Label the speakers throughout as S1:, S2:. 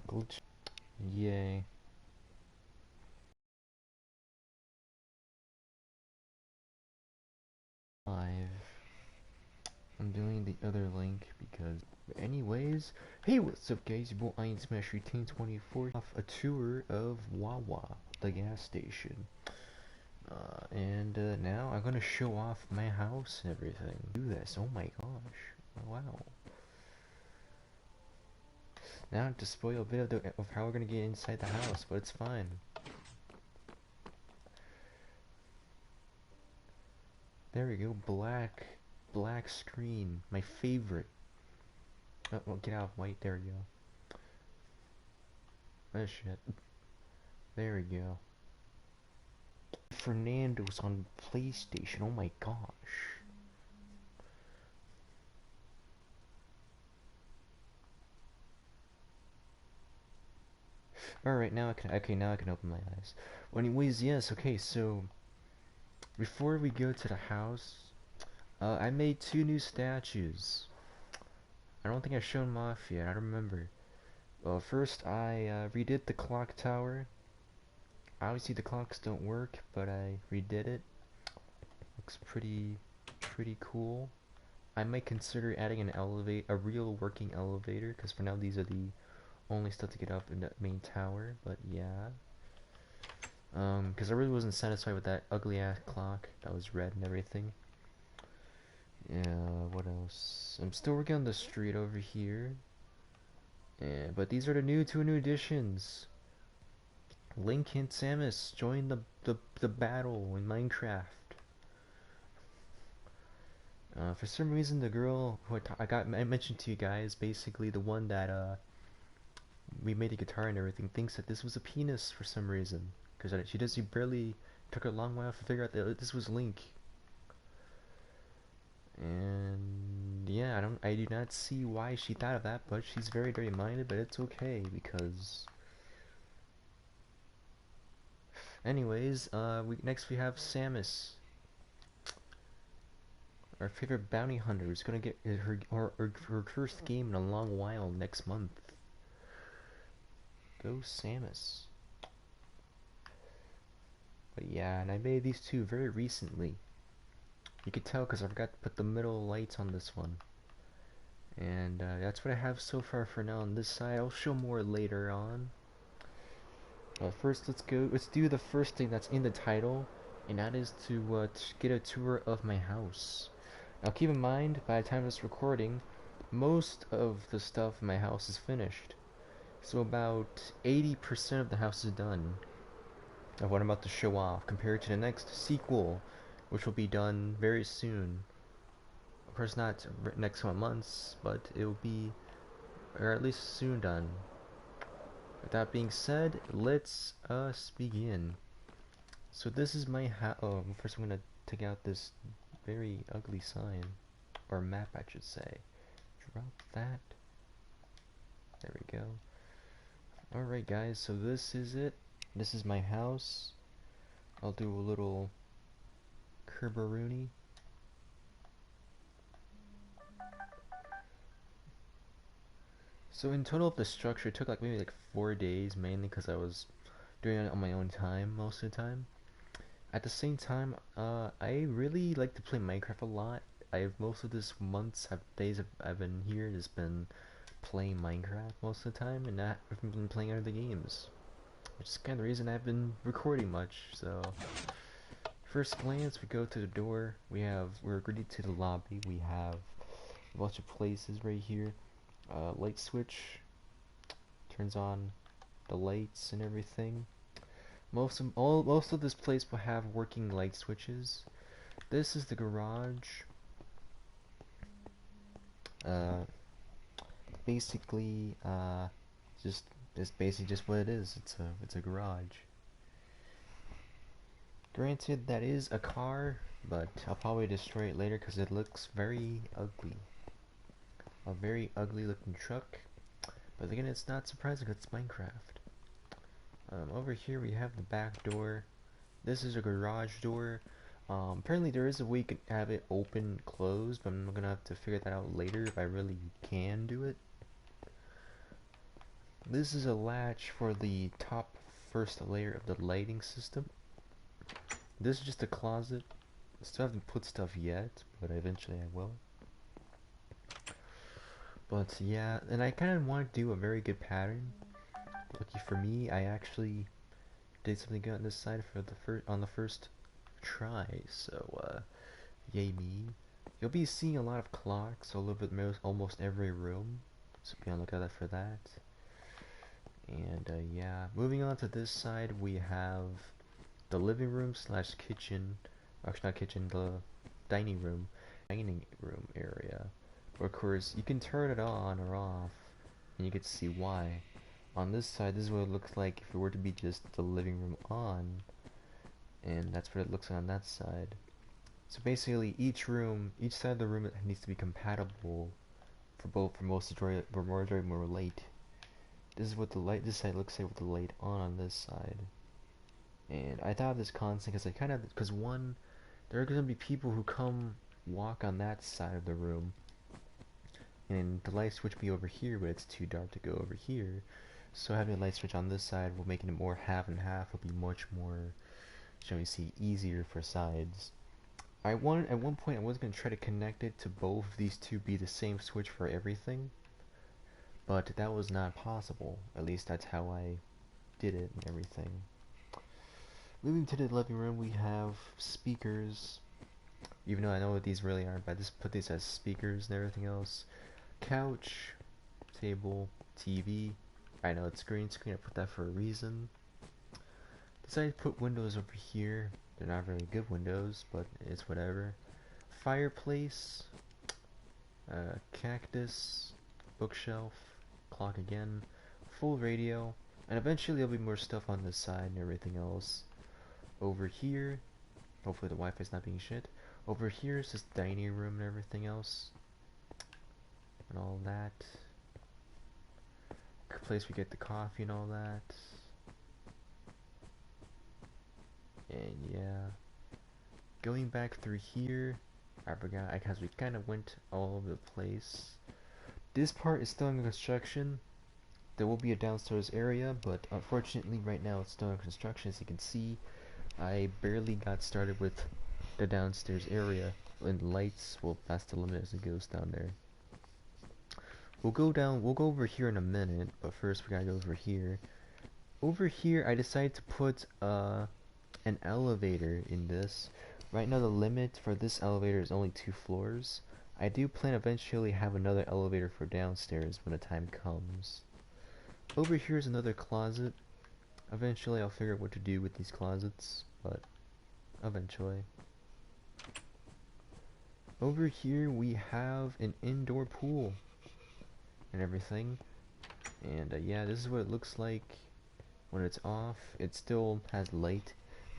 S1: Glitch. Yay. Live. I'm doing the other link because anyways, hey, what's up guys, your boy IronSmasher 1024 off a tour of Wawa, the gas station. Now I'm gonna show off my house and everything. Do this, oh my gosh. Oh, wow. Now to spoil a bit of how we're gonna get inside the house, but it's fine. There we go, black screen, my favorite. Oh, well, get out of white, there we go. Oh shit. There we go. Fernando's on PlayStation, oh my gosh. Alright, now now I can open my eyes. Well, anyways, yes, okay, so before we go to the house, I made 2 new statues. I don't think I've shown them off yet, I don't remember. Well, first I redid the clock tower. Obviously the clocks don't work, but I redid it. Looks pretty cool. I might consider adding a real working elevator, because for now these are the only stuff to get up in the main tower, but yeah. Because I really wasn't satisfied with that ugly ass clock that was red and everything. Yeah, what else? I'm still working on the street over here. Yeah, but these are the 2 new additions. Link and Samus join the battle in Minecraft. For some reason, the girl who I mentioned to you guys, basically the one that we made the guitar and everything, thinks that this was a penis for some reason. Because she barely took her a long while to figure out that this was Link. And yeah, I do not see why she thought of that, but she's very minded, but it's okay because anyways, next we have Samus, our favorite bounty hunter, who's gonna get her first game in a long while next month. Go Samus. But yeah, and I made these 2 very recently. You can tell because I forgot to put the middle lights on this one. And that's what I have so far for now on this side. I'll show more later on. First, let's do the first thing that's in the title, and that is to get a tour of my house. Now keep in mind, by the time of this recording, most of the stuff in my house is finished. So about 80% of the house is done of what I'm about to show off, compared to the next sequel, which will be done very soon. Of course not next months, but it will be, or at least soon done. With that being said, let's begin. So this is my house. Oh, first I'm gonna take out this very ugly sign, or map I should say. Drop that. There we go. Alright guys, so this is it. This is my house. I'll do a little curbaroonie. So in total, the structure took like maybe like 4 days, mainly because I was doing it on my own time most of the time. At the same time, I really like to play Minecraft a lot. Most of this days I've been here has been playing Minecraft most of the time, and not haven't been playing other games, which is kind of the reason I've been recording much. So, first glance, we go to the door. We're greeted to the lobby. We have a bunch of places right here. Light switch turns on the lights and everything. Most of this place will have working light switches. This is the garage. Basically, it's basically just what it is. It's a garage. Granted, that is a car, but I'll probably destroy it later because it looks very ugly. A very ugly looking truck. But again, it's not surprising because it's Minecraft. Over here we have the back door. This is a garage door. Apparently there is a way you can have it open, closed, but I'm gonna have to figure that out later if I really can do it. This is a latch for the top first layer of the lighting system. This is just a closet. I still haven't put stuff yet, but eventually I will. But yeah, and I kind of want to do a very good pattern. Lucky for me, I actually did something good on this side for the first try. So yay me! You'll be seeing a lot of clocks all over almost every room. So be on the lookout for that. And yeah, moving on to this side, we have the living room slash kitchen. Actually, not kitchen, the dining room area. Of course, you can turn it on or off, and you get to see why. On this side, this is what it looks like if it were to be just the living room on, and that's what it looks like on that side. So basically, each side of the room needs to be compatible for majority more light. This is what this side looks like with the light on this side. And I thought of this constant because one, there are going to be people who come walk on that side of the room, and the light switch be over here, but it's too dark to go over here. So having a light switch on this side will make it more half and half. Will be much more, shall we see, easier for sides. At one point I was going to try to connect it to both of these two be the same switch for everything, but that was not possible. At least that's how I did it and everything. Moving to the living room, we have speakers. Even though I know what these really aren't, but I just put these as speakers and everything else. Couch, table, TV. I know it's green screen, I put that for a reason. Decided to put windows over here. They're not very good windows, but it's whatever. Fireplace, cactus, bookshelf, clock again, full radio, and eventually there'll be more stuff on this side and everything else. Over here, hopefully the Wi-Fi's not being shit. Over here is this dining room and everything else, and all that. Place we get the coffee and all that. And yeah, going back through here, I forgot because we kind of went all over the place. This part is still in construction. There will be a downstairs area, but unfortunately right now it's still in construction. As you can see, I barely got started with the downstairs area, and lights, well, that's the limit as it goes down there. We'll go over here in a minute, but first we gotta go over here. Over here, I decided to put an elevator in this. Right now the limit for this elevator is only 2 floors. I do plan eventually have another elevator for downstairs when the time comes. Over here is another closet. Eventually I'll figure out what to do with these closets, but eventually. Over here we have an indoor pool and everything. And yeah, this is what it looks like when it's off. It still has light.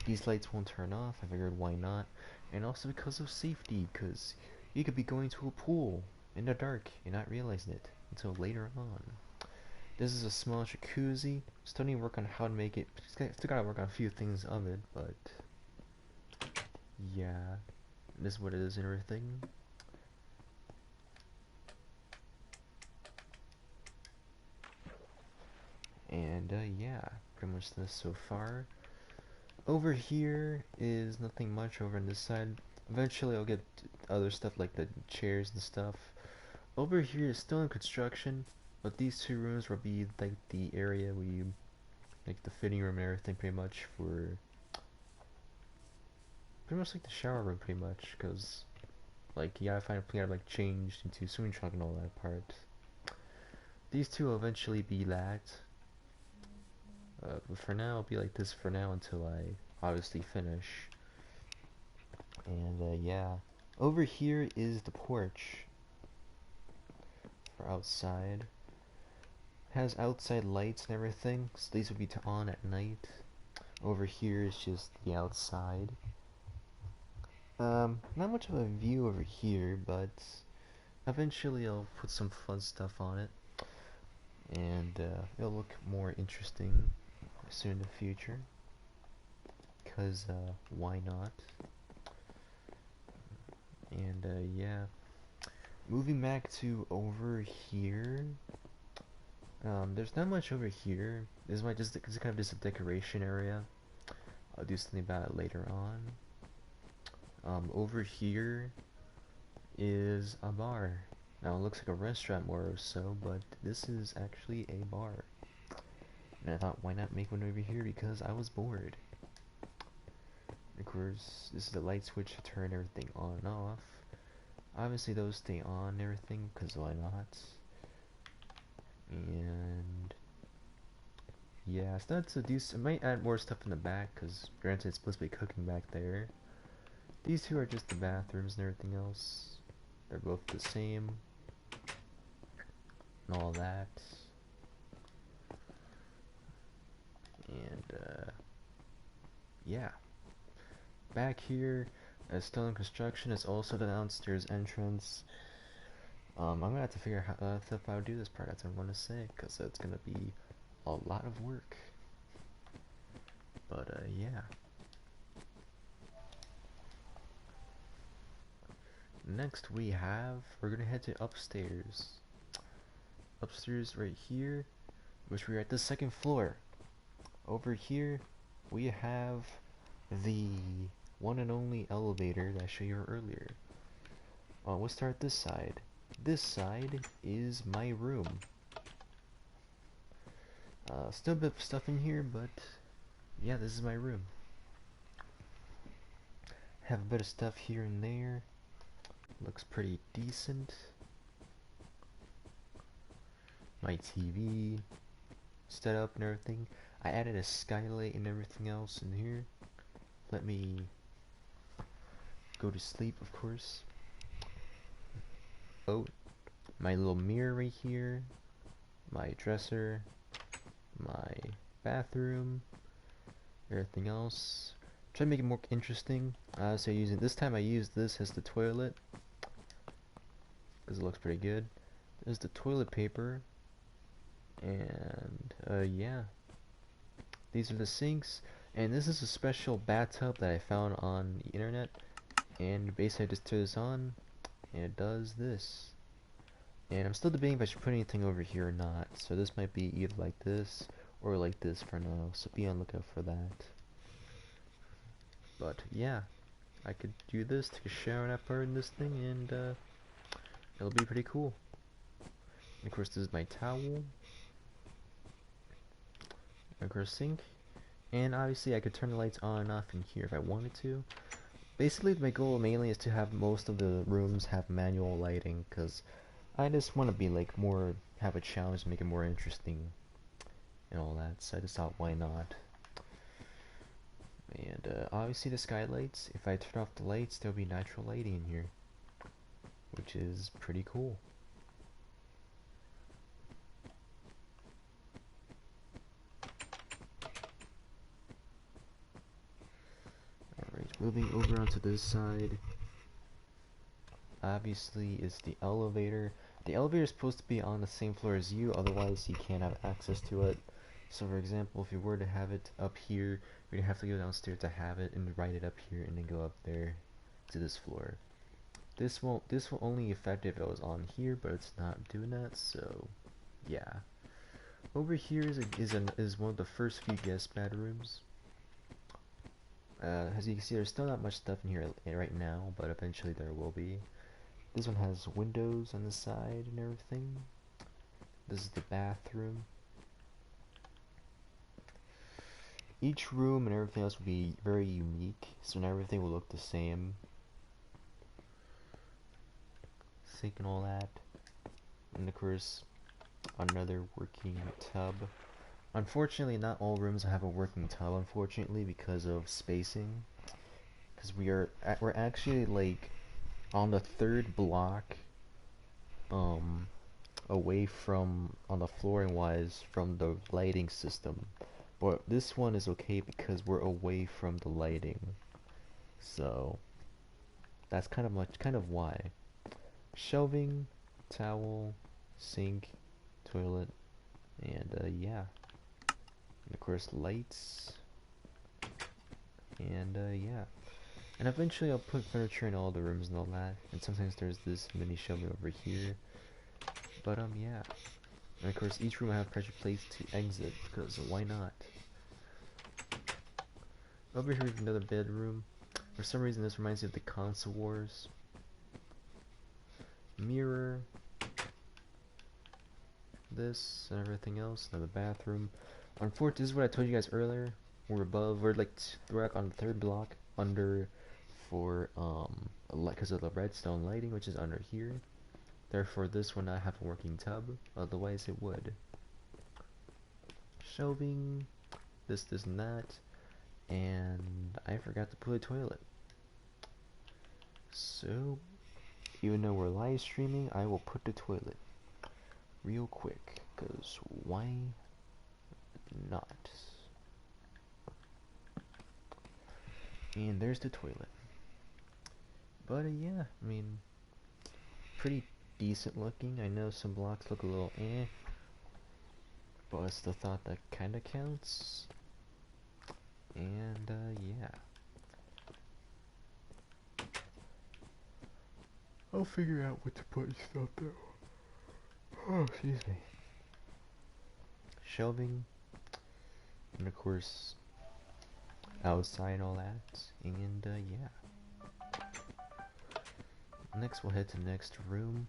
S1: These lights won't turn off. I figured why not. And also because of safety, because you could be going to a pool in the dark and not realizing it until later on. This is a small jacuzzi. Still need to work on how to make it. Still gotta work on a few things of it, but yeah, this is what it is and everything. And yeah, pretty much this so far. Over here is nothing much over on this side. Eventually I'll get other stuff like the chairs and stuff. Over here is still in construction, but these 2 rooms will be like the area where you, like the fitting room and everything, pretty much for, pretty much like the shower room pretty much, because like you gotta find a place like changed into swimming trunk and all that part. These 2 will eventually be that. But for now, it'll be like this for now until I obviously finish. And yeah, over here is the porch for outside. Has outside lights and everything, so these will be on at night. Over here is just the outside. Not much of a view over here, but eventually I'll put some fun stuff on it, and it'll look more interesting soon in the future, because why not? And yeah, moving back to over here, There's not much over here. This is kind of just a decoration area. I'll do something about it later on. Over here is a bar. Now it looks like a restaurant more or so, but this is actually a bar. And I thought, why not make one over here, because I was bored. Of course, this is the light switch to turn everything on and off. Obviously those stay on and everything, because why not? And yeah, so that's a decent. I might add more stuff in the back, because granted it's supposed to be cooking back there. These two are just the bathrooms and everything else. They're both the same. And all that. And yeah. Back here, still in construction, is also the downstairs entrance. I'm gonna have to figure out if I would do this part, as I want to say, because it's gonna be a lot of work. But yeah. Next we're gonna head to upstairs. Upstairs right here, which we're at the second floor. Over here, we have the one and only elevator that I showed you earlier. We'll start this side. This side is my room. Still a bit of stuff in here, but yeah, this is my room. Have a bit of stuff here and there. Looks pretty decent. My TV set up and everything. I added a skylight and everything else in here. Let me go to sleep, of course. Oh, my little mirror right here. My dresser. My bathroom. Everything else. Try to make it more interesting. So this time I used this as the toilet, because it looks pretty good. There's the toilet paper. And yeah, these are the sinks, and this is a special bathtub that I found on the internet, and basically I just turn this on and it does this. And I'm still debating if I should put anything over here or not, so this might be either like this or like this for now, so be on lookout for that. But yeah, I could do this, take a shower and part in this thing, and it'll be pretty cool. And of course this is my towel. Of course, sink, and obviously I could turn the lights on and off in here if I wanted to. Basically, my goal mainly is to have most of the rooms have manual lighting, because I just want to be like have a challenge, make it more interesting and all that, so I just thought, why not? And obviously the skylights, if I turn off the lights, there'll be natural lighting in here, which is pretty cool. Moving over onto this side, obviously is the elevator. The elevator is supposed to be on the same floor as you, otherwise you can't have access to it. So for example, if you were to have it up here, you'd have to go downstairs to have it and ride it up here and then go up there to this floor. This will only affect if it was on here, but it's not doing that, so yeah. Over here is one of the first few guest bedrooms. As you can see, there's still not much stuff in here right now, but eventually there will be. This one has windows on the side and everything. This is the bathroom. Each room and everything else will be very unique, so not everything will look the same. Sink and all that. And of course, another working tub. Unfortunately, not all rooms have a working tub, unfortunately, because of spacing. Because we're actually like on the third block away from, on the flooring wise, from the lighting system. But this one is okay because we're away from the lighting. So that's kind of why. Shelving, towel, sink, toilet, and yeah. And of course lights, and yeah. And eventually I'll put furniture in all the rooms and all that, and sometimes there's this mini shelving over here. But yeah. And of course, each room will have pressure plates to exit, because why not? Over here we have another bedroom. For some reason this reminds me of the console wars. Mirror. This and everything else. Another bathroom. Unfortunately, this is what I told you guys earlier. We're above, we're like on the third block under for because of the redstone lighting, which is under here. Therefore this will not have a working tub, otherwise it would. Shelving, this and that. And I forgot to put a toilet. So, even though we're live streaming, I will put the toilet real quick, because why not? And there's the toilet. But yeah, I mean, pretty decent looking. I know some blocks look a little eh, but it's the thought that kinda counts. And yeah. I'll figure out what to put and stuff though. Oh, excuse me. Shelving, and of course, outside and all that, and yeah. Next, we'll head to the next room,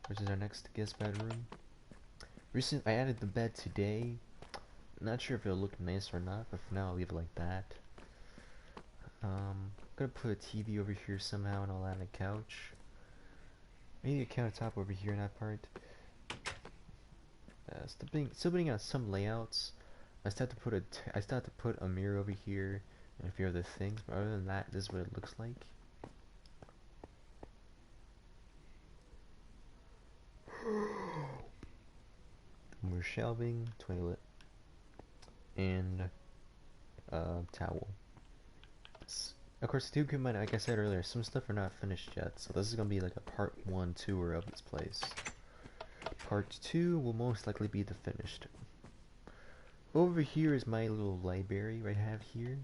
S1: which is our next guest bedroom. Recently, I added the bed today. Not sure if it'll look nice or not, but for now, I'll leave it like that. I'm gonna put a TV over here somehow and all that on a couch. Maybe a countertop over here in that part. Still putting out some layouts. I still have to put a mirror over here and a few other things, but other than that, this is what it looks like. More shelving, toilet, and towel. Of course, do keep in mind, like I said earlier, some stuff are not finished yet, so this is gonna be like a part 1 tour of this place. Part 2 will most likely be the finished. Over here is my little library I have here.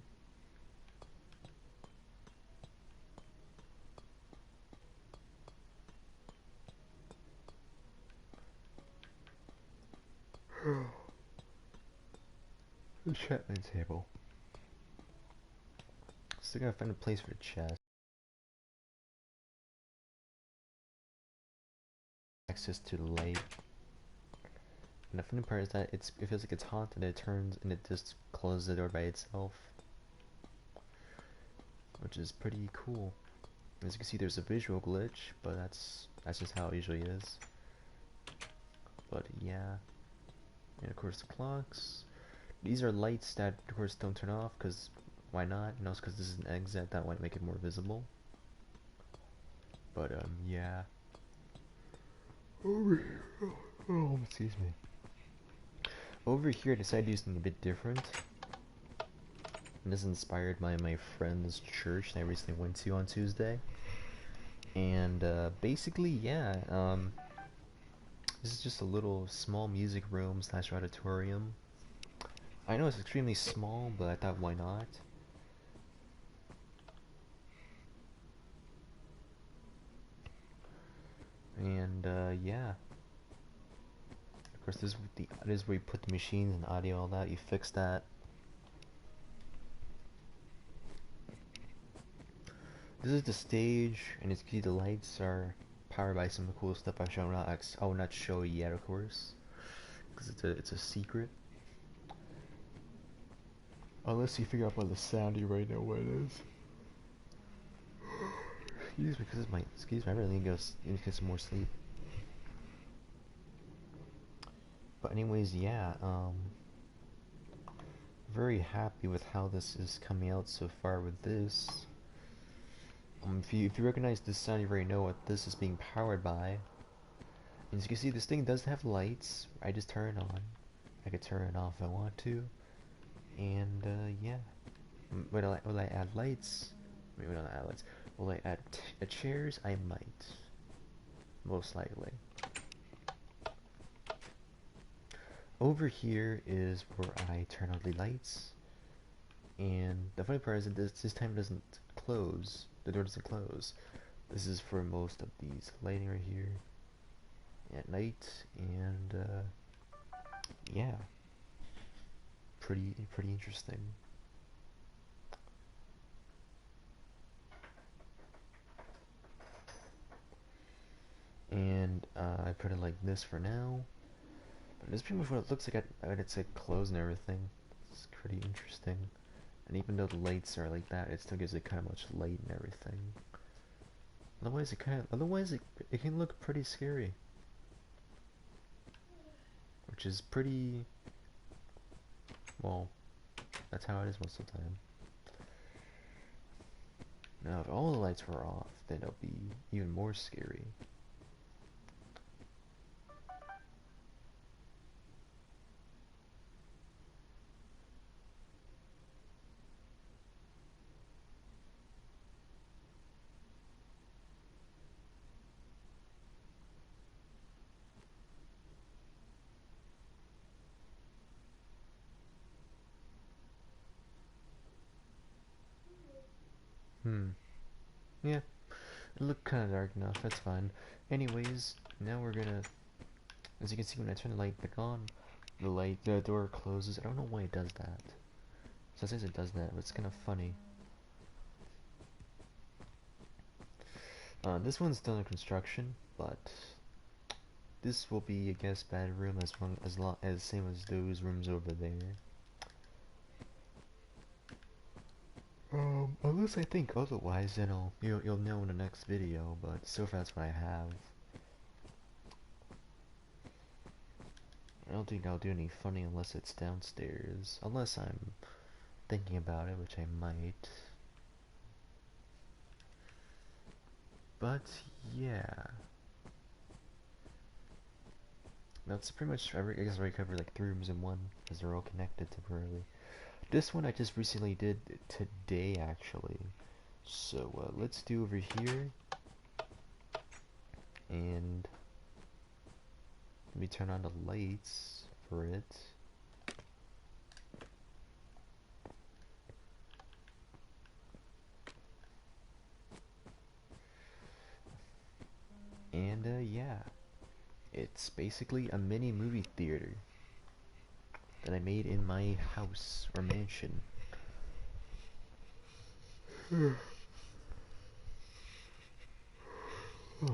S1: The Chapman table. Still gotta find a place for the chest. Access to the light. And the funny part is that it feels like it's haunted, it turns and it just closes the door by itself. Which is pretty cool. As you can see, there's a visual glitch, but that's just how it usually is. But yeah. And of course the clocks. These are lights that of course don't turn off, because why not? You know, it's because this is an exit, that might make it more visible. But yeah. Over here. Oh, excuse me. Over here I decided to do something a bit different. And this is inspired by my friend's church that I recently went to on Tuesday. And basically, yeah, this is just a little small music room slash auditorium. I know it's extremely small, but I thought why not? And yeah. Of course, this is where you put the machines and audio, all that. You fix that. This is the stage, and as you can see, the lights are powered by some of the cool stuff I will not show yet, of course, because it's a secret. Unless you figure out by the sound, you already know what it is. Excuse me, I really need to get some more sleep. But anyways, yeah, very happy with how this is coming out so far with this. If you recognize this sound, you already know what this is being powered by. And as you can see, this thing does have lights. I just turn it on. I could turn it off if I want to. And yeah. Will I add lights? Maybe not add lights. Will I add chairs? I might. Most likely. Over here is where I turn on the lights. And the funny part is that this time doesn't close. The door doesn't close. This is for most of these lighting right here at night, and yeah, pretty interesting. And I put it like this for now. But this is pretty much what it looks like. I mean, it's like closed and everything. It's pretty interesting. And even though the lights are like that, it still gives it kind of much light and everything. Otherwise it can look pretty scary, which is pretty. Well, that's how it is most of the time. Now, if all the lights were off, then it'll be even more scary. Yeah, it looked kind of dark enough. That's fine. Anyways, now we're gonna. As you can see, when I turn the light back on, the door closes. I don't know why it does that. So it says it does that, but it's kind of funny. This one's still in construction, but this will be a guest bedroom as same as those rooms over there. Unless I think otherwise, then you'll know in the next video. But so far that's what I have. I don't think I'll do any funny unless it's downstairs. Unless I'm thinking about it, which I might. But yeah, that's pretty much I guess I covered like 3 rooms in one because they're all connected temporarily. This one I just recently did today actually. So let's do over here, and let me turn on the lights for it. And yeah, it's basically a mini movie theater that I made in my house or mansion. Oh,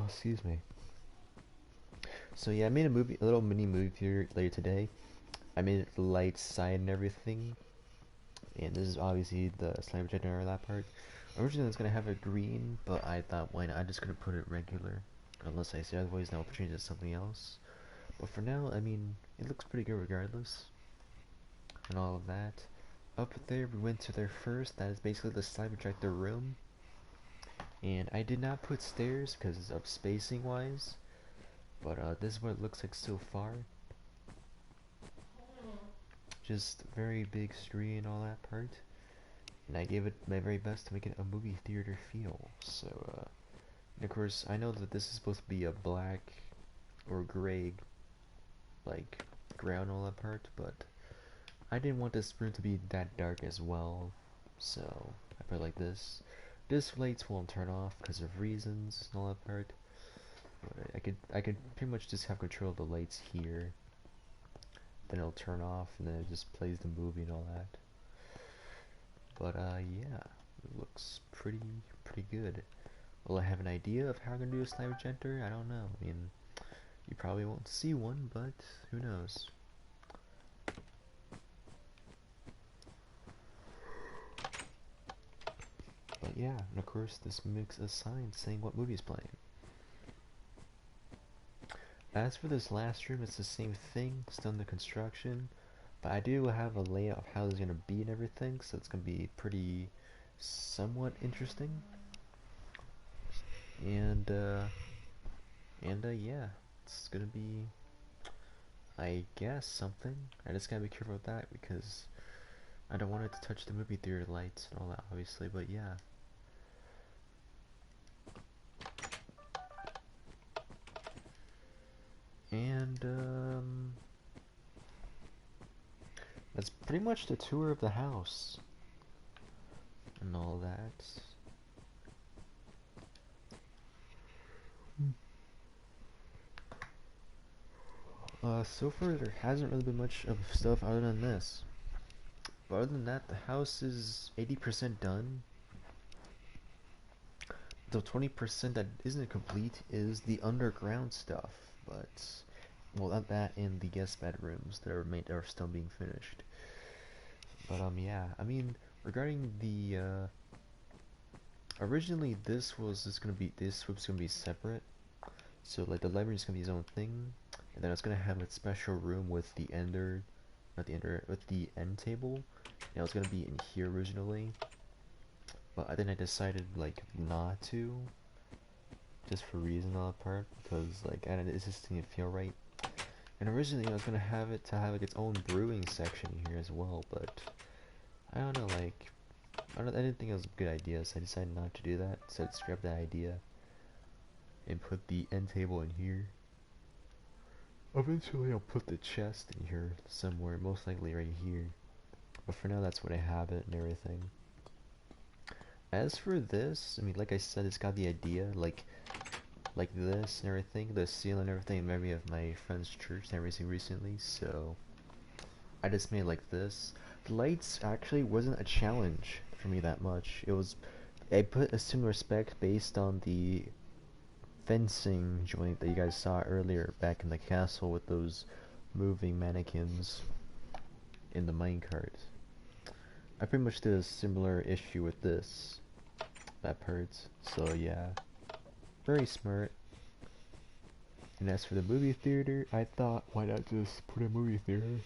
S1: excuse me. So yeah, I made a little mini movie theater later today. I made it the lights, side, and everything. And this is obviously the slime generator, that part. Originally I was gonna have it green, but I thought why not? I'm just gonna put it regular. Unless I see otherwise, now I'll change it to something else. But for now, I mean, it looks pretty good regardless. And all of that. Up there, we went to there first. That is basically the slime projector room. And I did not put stairs because of spacing wise. But this is what it looks like so far. Just very big screen and all that part. And I gave it my very best to make it a movie theater feel. So, and of course, I know that this is supposed to be a black or gray, like, ground all that part, but I didn't want this room to be that dark as well. So, I put it like this. This lights won't turn off because of reasons and all that part. But I could pretty much just have control of the lights here. Then it'll turn off and then it just plays the movie and all that. But yeah, it looks pretty good. Will I have an idea of how I'm gonna do a slime generator? I don't know. I mean, you probably won't see one, but who knows? But yeah, and of course this makes a sign saying what movie's playing. As for this last room, it's the same thing, still in the construction, but I do have a layout of how it's gonna be and everything, so it's gonna be pretty somewhat interesting. And yeah, it's gonna be, I guess, something. I just gotta be careful with that because I don't want it to touch the movie theater lights and all that, obviously, but yeah. And that's pretty much the tour of the house and all that. So far there hasn't really been much of stuff other than this. But other than that, the house is 80% done. The 20% that isn't complete is the underground stuff. But, well, that and the guest bedrooms that are still being finished. But yeah, I mean, regarding the originally this was gonna be separate. So like the library is gonna be its own thing, and then it's gonna have a special room with the with the end table. And it was gonna be in here originally, but then I decided like not to, just for reason on the part, because like I don't, it just didn't feel right. And originally I was gonna have it to have like its own brewing section here as well, but I don't know, like I didn't think it was a good idea, so I decided not to do that. So I scrapped that idea and put the end table in here. Eventually I'll put the chest in here somewhere, most likely right here. But for now that's what I have it and everything. As for this, I mean, like I said, it's got the idea, like this and everything, the seal and everything, in memory of my friend's church that I received recently, so I just made it like this. The lights actually wasn't a challenge for me that much. I put a similar spec based on the fencing joint that you guys saw earlier back in the castle with those moving mannequins in the minecart. I pretty much did a similar issue with that part, so yeah, very smart. And as for the movie theater, I thought, why not just put a movie theater?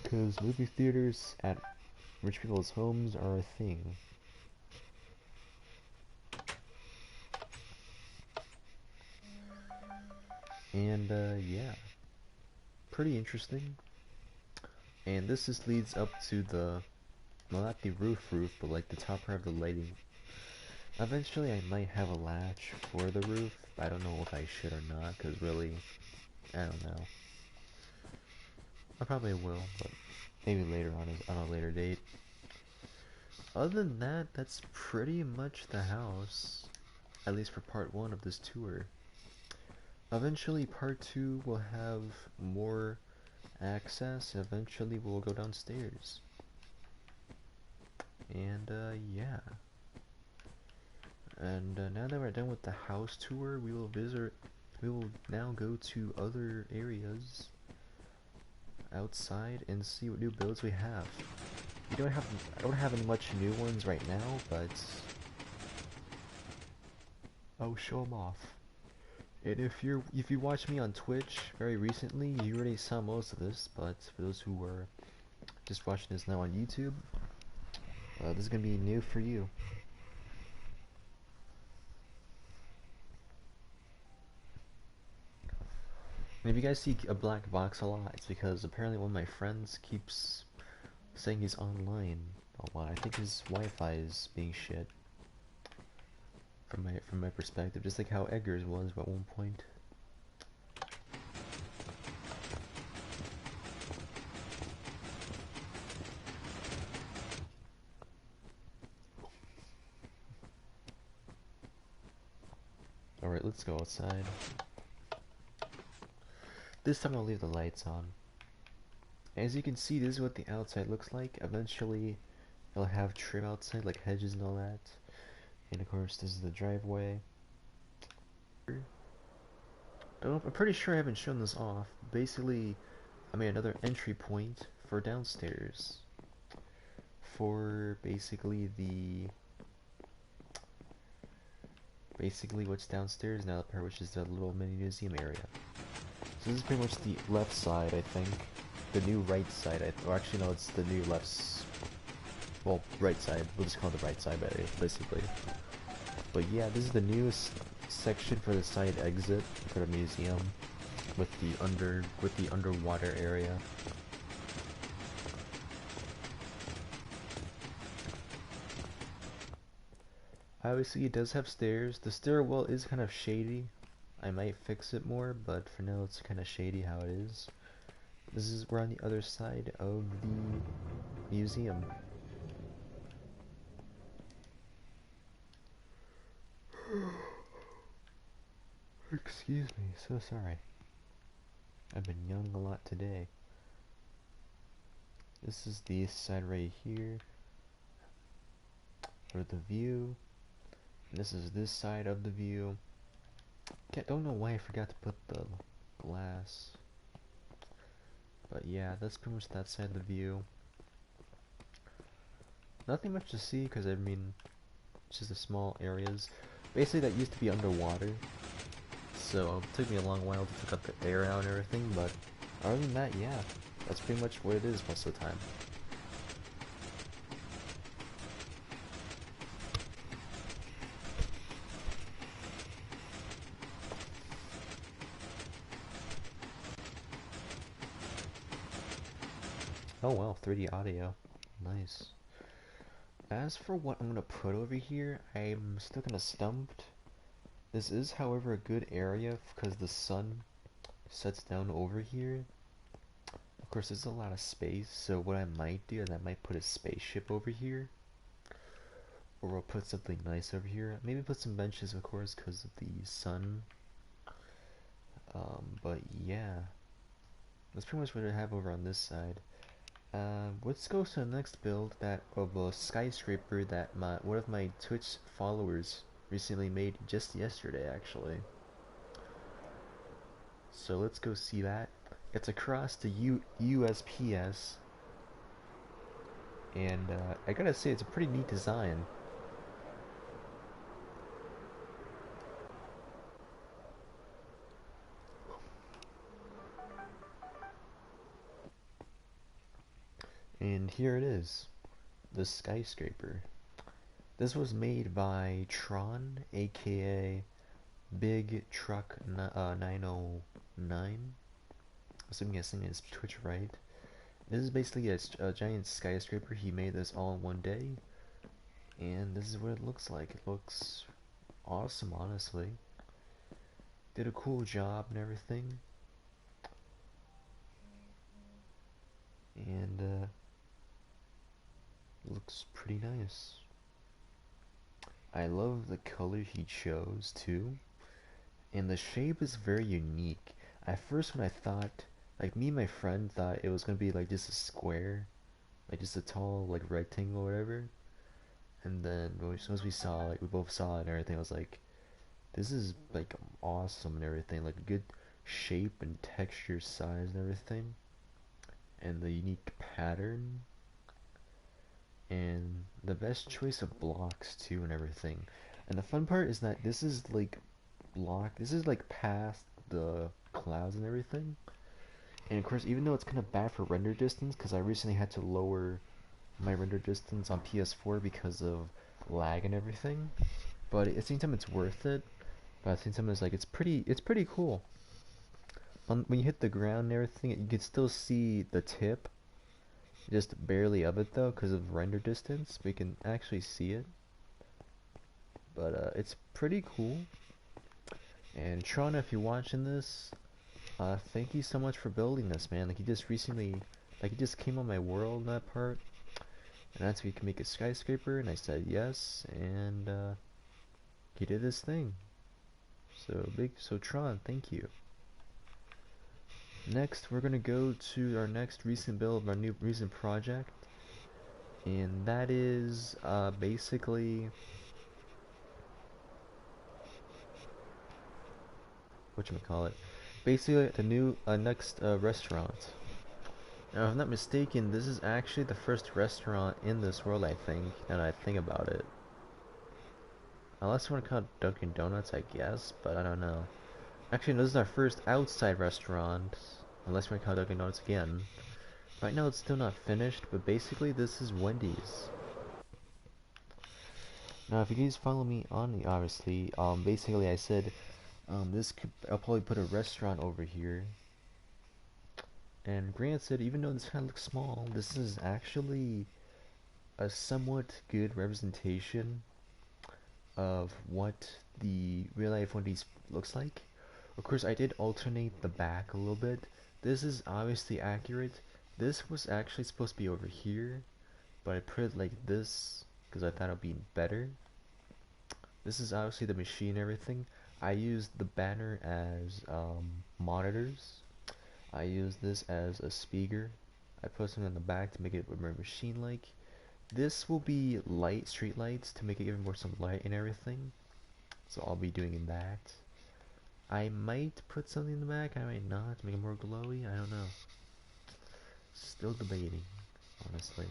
S1: Because movie theaters at rich people's homes are a thing. And yeah, pretty interesting. And this just leads up to the, well, not the roof, but like the top part of the lighting. Eventually I might have a latch for the roof, but I don't know if I should or not, because really, I don't know. I probably will, but maybe later on a later date. Other than that, that's pretty much the house, at least for part 1 of this tour. Eventually part 2 will have more access, and eventually we'll go downstairs. And yeah. And now that we're done with the house tour, we will now go to other areas outside and see what new builds we have. I don't have any much new ones right now, but I'll show them off. And if you watch me on Twitch very recently, you already saw most of this, but for those who are just watching this now on YouTube, this is gonna be new for you. And if you guys see a black box a lot, it's because apparently one of my friends keeps saying he's online a lot. I think his Wi-Fi is being shit. From my perspective, just like how Edgar's was at one point. Alright, let's go outside. This time I'll leave the lights on. As you can see, this is what the outside looks like. Eventually, it'll have trim outside, like hedges and all that. And of course, this is the driveway. I'm pretty sure I haven't shown this off. Basically, I made another entry point for downstairs. For basically what's downstairs now, the part which is the little mini museum area. So this is pretty much the left side, I think. The new right side, or actually no, it's the new well, right side. We'll just call it the right side, basically. But yeah, this is the newest section for the side exit for the museum, with the underwater area. Obviously, it does have stairs. The stairwell is kind of shady. I might fix it more, but for now, it's kind of shady how it is. We're on the other side of the museum. Excuse me, so sorry. I've been yelling a lot today. This is the east side right here, for the view. And this is this side of the view. Don't know why I forgot to put the glass. But yeah, that's pretty much that side of the view. Nothing much to see, because I mean, it's just the small areas. Basically, that used to be underwater. So it took me a long while to take up the air out and everything, but other than that, yeah, that's pretty much what it is most of the time. Oh well, 3D audio. Nice. As for what I'm gonna put over here, I'm still kinda stumped. This is, however, a good area because the sun sets down over here. Of course, there's a lot of space, so what I might do is I might put a spaceship over here. Or we'll put something nice over here. Maybe put some benches, of course, because of the sun. But yeah, that's pretty much what I have over on this side. Let's go to the next build that of a skyscraper that one of my Twitch followers recently made just yesterday, actually. So let's go see that. It's across the USPS, and I gotta say it's a pretty neat design. And here it is, the skyscraper. This was made by Tron, aka Big Truck 909. I'm guessing it's Twitch, right? This is basically a giant skyscraper. He made this all in one day, and this is what it looks like. It looks awesome, honestly. Did a cool job and everything, and looks pretty nice. I love the color he chose too, and the shape is very unique. At first, when I thought, like me and my friend thought it was gonna be like just a square, like just a tall like rectangle or whatever. And then as soon as we saw, like we both saw it and everything, I was like, this is like awesome and everything, like good shape and texture, size and everything, and the unique pattern, and the best choice of blocks too and everything. And the fun part is that this is like this is like past the clouds and everything. And of course, even though it's kind of bad for render distance, because I recently had to lower my render distance on PS4 because of lag and everything, but at the same time it's worth it. But at the same time it's like it's pretty cool. When you hit the ground and everything, you can still see the tip, just barely of it though, because of render distance. We can actually see it, but it's pretty cool. And Tron, if you're watching this, thank you so much for building this, man. Like he just came on my world, that part, and asked if we can make a skyscraper, and I said yes, and he did this thing. So Tron, thank you. Next, we're gonna go to our next recent build, our new recent project, and that is basically whatchamacallit, basically the new next restaurant. Now, if I'm not mistaken, this is actually the first restaurant in this world, I think, now that I think about it. Unless you want to count Dunkin' Donuts, I guess, but I don't know. Actually, no, this is our first outside restaurant, unless you want to count Dunkin' Donuts again. Right now, it's still not finished, but basically, this is Wendy's. Now, if you guys follow me on the, obviously, basically, I said, I'll probably put a restaurant over here. And granted, even though this kind of looks small, this is actually a somewhat good representation of what the real life Wendy's looks like. Of course, I did alternate the back a little bit. This is obviously accurate. This was actually supposed to be over here, but I put it like this because I thought it would be better. This is obviously the machine and everything. I used the banner as monitors. I use this as a speaker. I put something in the back to make it more machine-like. This will be light, street lights, to make it even more some light and everything. So I'll be doing that. I might put something in the back, I might not, to make it more glowy, I don't know. Still debating, honestly.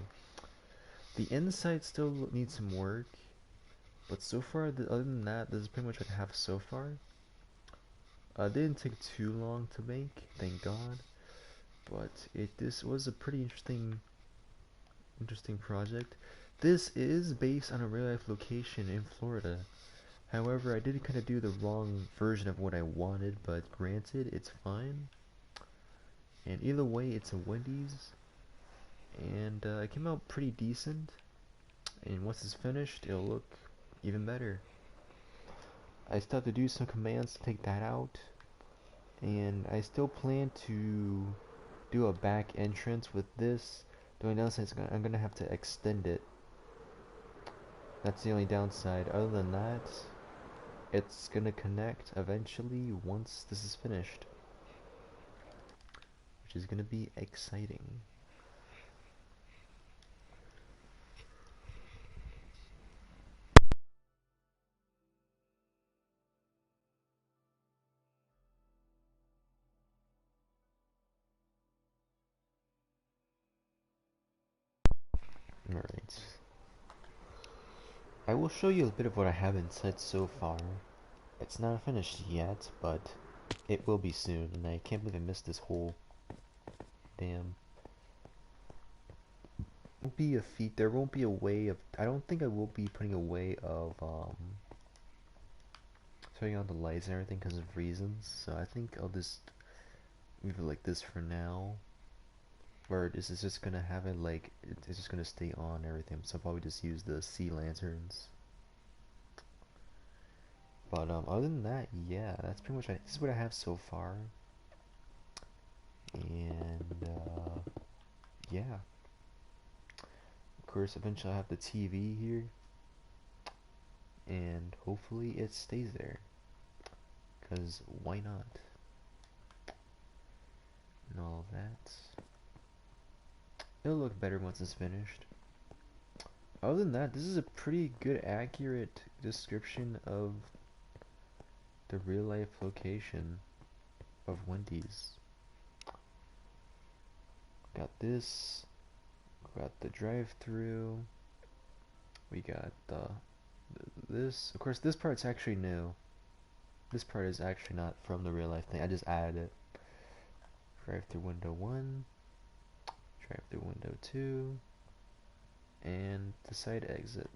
S1: The inside still needs some work, but so far, other than that, this is pretty much what I have so far. It didn't take too long to make, thank God. But this was a pretty interesting project. This is based on a real life location in Florida. However, I did kind of do the wrong version of what I wanted, but granted, it's fine. And either way, it's a Wendy's, and it came out pretty decent. And once it's finished, it'll look even better. I still have to do some commands to take that out, and I still plan to do a back entrance with this. The only downside is I'm gonna have to extend it. That's the only downside. Other than that, it's gonna connect eventually once this is finished, which is gonna be exciting. Alright. I will show you a bit of what I have inside so far. It's not finished yet, but it will be soon, and I can't believe I missed this whole damn. Won't be a feat. There won't be a way of. I don't think I will be putting a way of turning on the lights and everything because of reasons. So I think I'll just leave it like this for now. Where this is just gonna have it like it's just gonna stay on everything. So I'll probably just use the sea lanterns. But other than that, yeah, that's pretty much this is what I have so far. And yeah, of course, eventually I'll have the TV here, and hopefully it stays there. Cause why not? And all that. It'll look better once it's finished. Other than that, this is a pretty good, accurate description of the real life location of Wendy's. Got this. Got the drive-through. We got this. Of course, this part's actually new. This part is actually not from the real life thing. I just added it. Drive-through window 1. Drive-through window 2. And the side exit.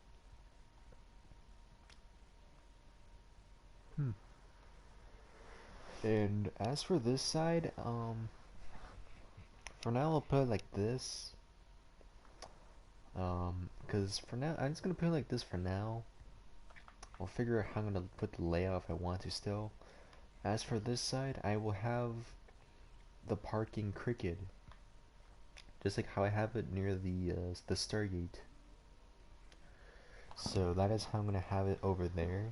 S1: And as for this side, for now I'll put it like this. Because for now, I'm just gonna put it like this for now. I'll figure out how I'm gonna put the layout if I want to still. As for this side, I will have the parking cricket, just like how I have it near the Stargate. So that is how I'm gonna have it over there.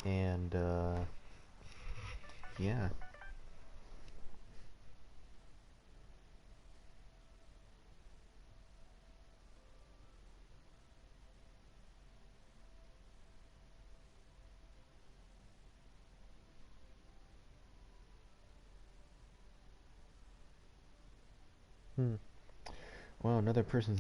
S1: And yeah. Well, another person's